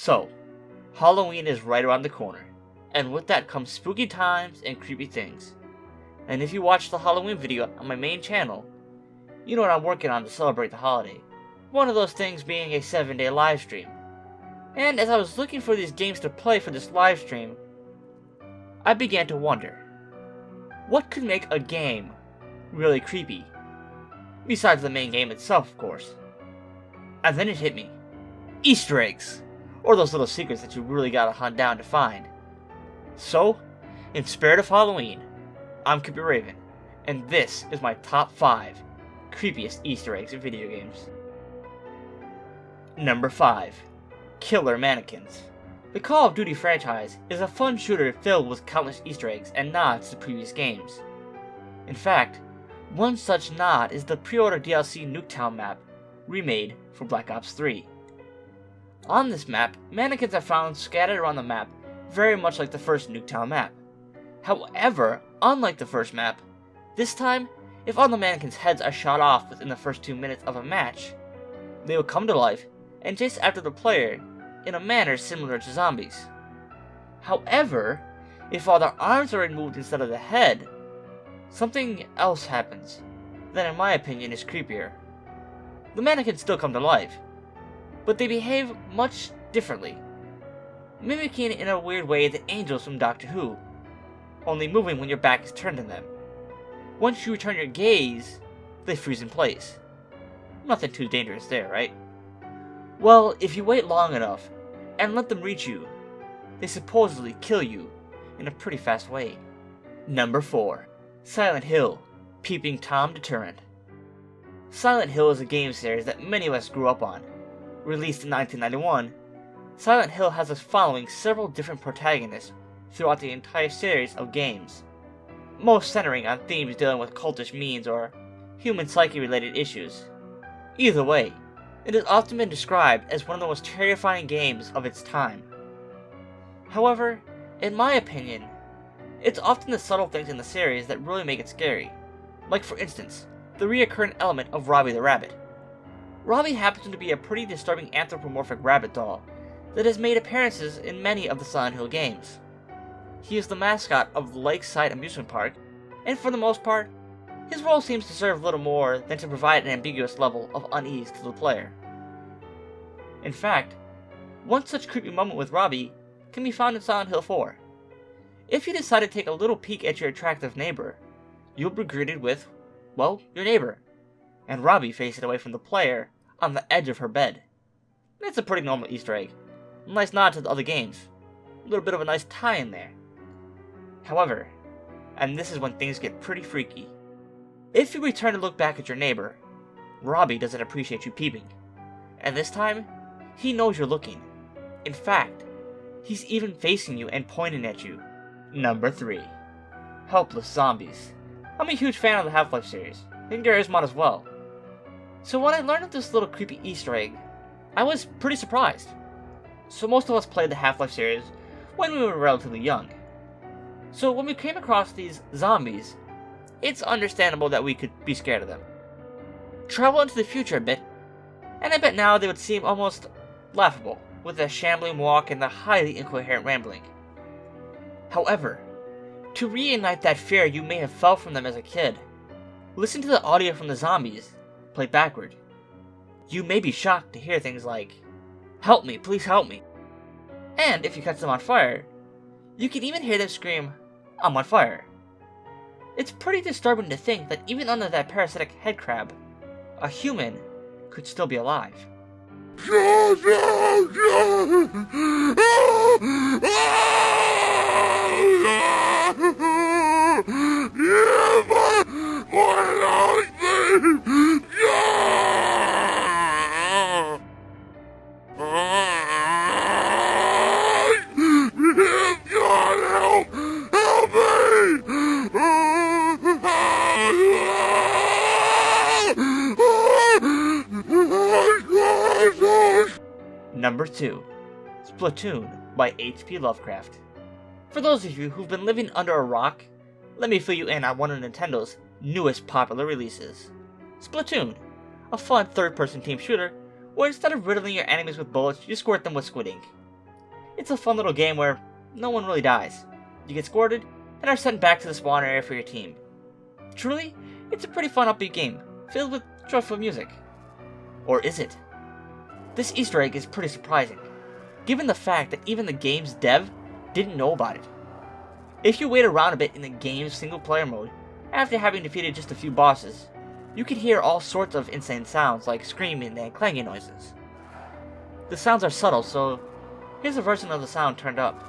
So, Halloween is right around the corner, and with that comes spooky times and creepy things. And if you watched the Halloween video on my main channel, you know what I'm working on to celebrate the holiday. One of those things being a 7-day live stream. And as I was looking for these games to play for this live stream, I began to wonder, what could make a game really creepy? Besides the main game itself, of course. And then it hit me. Easter eggs! Or those little secrets that you really gotta hunt down to find. So, in spirit of Halloween, I'm Raving, and this is my top 5 creepiest Easter eggs in video games. Number 5. Killer Mannequins. The Call of Duty franchise is a fun shooter filled with countless Easter eggs and nods to previous games. In fact, one such nod is the pre-order DLC Nuketown map, remade for Black Ops 3. On this map, mannequins are found scattered around the map, very much like the first Nuketown map. However, unlike the first map, this time, if all the mannequins' heads are shot off within the first 2 minutes of a match, they will come to life and chase after the player in a manner similar to zombies. However, if all their arms are removed instead of the head, something else happens that in my opinion is creepier. The mannequins still come to life, but they behave much differently, mimicking in a weird way the angels from Doctor Who, only moving when your back is turned to them. Once you return your gaze, they freeze in place. Nothing too dangerous there, right? Well, if you wait long enough and let them reach you, they supposedly kill you in a pretty fast way. Number 4. Silent Hill, Peeping Tom Deterrent. Silent Hill is a game series that many of us grew up on. Released in 1991, Silent Hill has us following several different protagonists throughout the entire series of games, most centering on themes dealing with cultish means or human psyche-related issues. Either way, it has often been described as one of the most terrifying games of its time. However, in my opinion, it's often the subtle things in the series that really make it scary. Like for instance, the reoccurring element of Robbie the Rabbit. Robbie happens to be a pretty disturbing anthropomorphic rabbit doll that has made appearances in many of the Silent Hill games. He is the mascot of the Lakeside Amusement Park, and for the most part, his role seems to serve little more than to provide an ambiguous level of unease to the player. In fact, one such creepy moment with Robbie can be found in Silent Hill 4. If you decide to take a little peek at your attractive neighbor, you'll be greeted with, well, your neighbor, and Robbie facing away from the player on the edge of her bed. It's a pretty normal Easter egg, a nice nod to the other games, a little bit of a nice tie in there. However, and this is when things get pretty freaky, if you return to look back at your neighbor, Robbie doesn't appreciate you peeping, and this time, he knows you're looking. In fact, he's even facing you and pointing at you. Number 3. Helpless Zombies. I'm a huge fan of the Half-Life series, and Gary's mod as well. So when I learned of this little creepy Easter egg, I was pretty surprised. So most of us played the Half-Life series when we were relatively young. So when we came across these zombies, it's understandable that we could be scared of them. Travel into the future a bit, and I bet now they would seem almost laughable, with their shambling walk and their highly incoherent rambling. However, to reignite that fear you may have felt from them as a kid, listen to the audio from the zombies, played backward. You may be shocked to hear things like, "Help me, please help me." And if you catch them on fire, you can even hear them scream, "I'm on fire." It's pretty disturbing to think that even under that parasitic head crab, a human could still be alive. Number 2. Splatoon by H.P. Lovecraft. For those of you who've been living under a rock, let me fill you in on one of Nintendo's newest popular releases. Splatoon, a fun third-person team shooter where instead of riddling your enemies with bullets, you squirt them with squid ink. It's a fun little game where no one really dies. You get squirted and are sent back to the spawn area for your team. Truly, it's a pretty fun upbeat game, filled with joyful music. Or is it? This Easter egg is pretty surprising, given the fact that even the game's dev didn't know about it. If you wait around a bit in the game's single player mode, after having defeated just a few bosses, you can hear all sorts of insane sounds like screaming and clanging noises. The sounds are subtle, so here's a version of the sound turned up.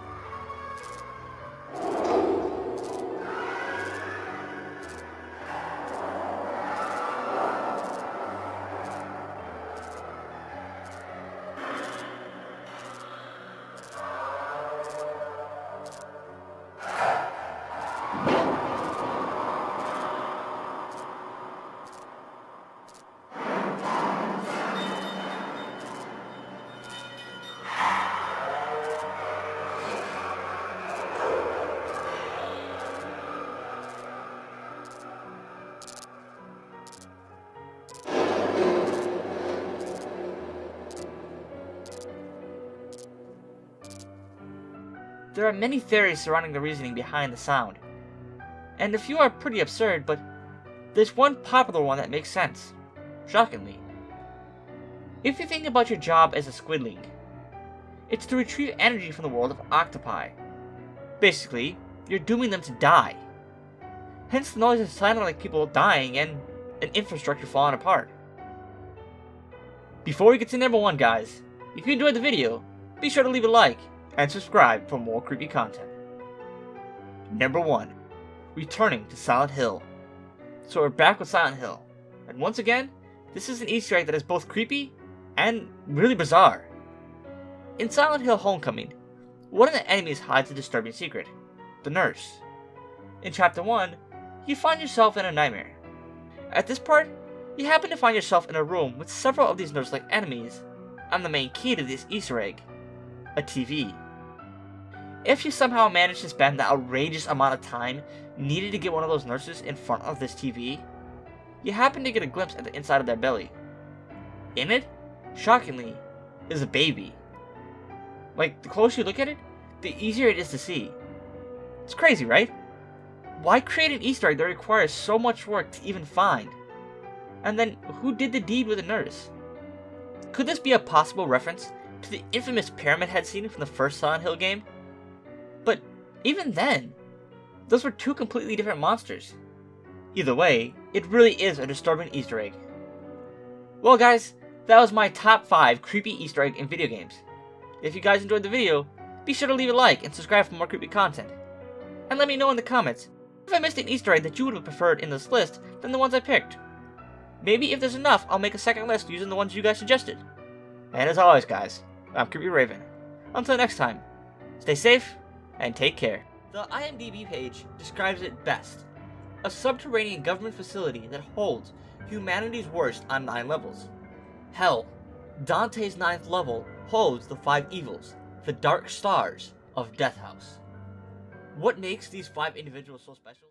There are many theories surrounding the reasoning behind the sound, and a few are pretty absurd, but there's one popular one that makes sense, shockingly. If you think about your job as a squidling, it's to retrieve energy from the world of octopi. Basically, you're dooming them to die. Hence the noises sounding like people dying and an infrastructure falling apart. Before we get to number 1, guys, if you enjoyed the video, be sure to leave a like and subscribe for more creepy content. Number 1. Returning to Silent Hill. So we're back with Silent Hill, and once again, this is an Easter egg that is both creepy and really bizarre. In Silent Hill Homecoming, one of the enemies hides a disturbing secret: the nurse. In Chapter 1, you find yourself in a nightmare. At this part, you happen to find yourself in a room with several of these nurse-like enemies, and the main key to this Easter egg: a TV. If you somehow manage to spend the outrageous amount of time needed to get one of those nurses in front of this TV, you happen to get a glimpse at the inside of their belly. In it, shockingly, is a baby. Like, the closer you look at it, the easier it is to see. It's crazy, right? Why create an Easter egg that requires so much work to even find? And then, who did the deed with the nurse? Could this be a possible reference to the infamous Pyramid Head scene from the first Silent Hill game? But even then, those were two completely different monsters. Either way, it really is a disturbing Easter egg. Well guys, that was my top 5 creepy Easter egg in video games. If you guys enjoyed the video, be sure to leave a like and subscribe for more creepy content. And let me know in the comments if I missed an Easter egg that you would have preferred in this list than the ones I picked. Maybe if there's enough, I'll make a second list using the ones you guys suggested. And as always guys, I'm Creepy Raven. Until next time, stay safe and take care. The IMDb page describes it best: a subterranean government facility that holds humanity's worst on 9 levels. Hell, Dante's 9th level holds the 5 evils, the dark stars of Death House. What makes these 5 individuals so special?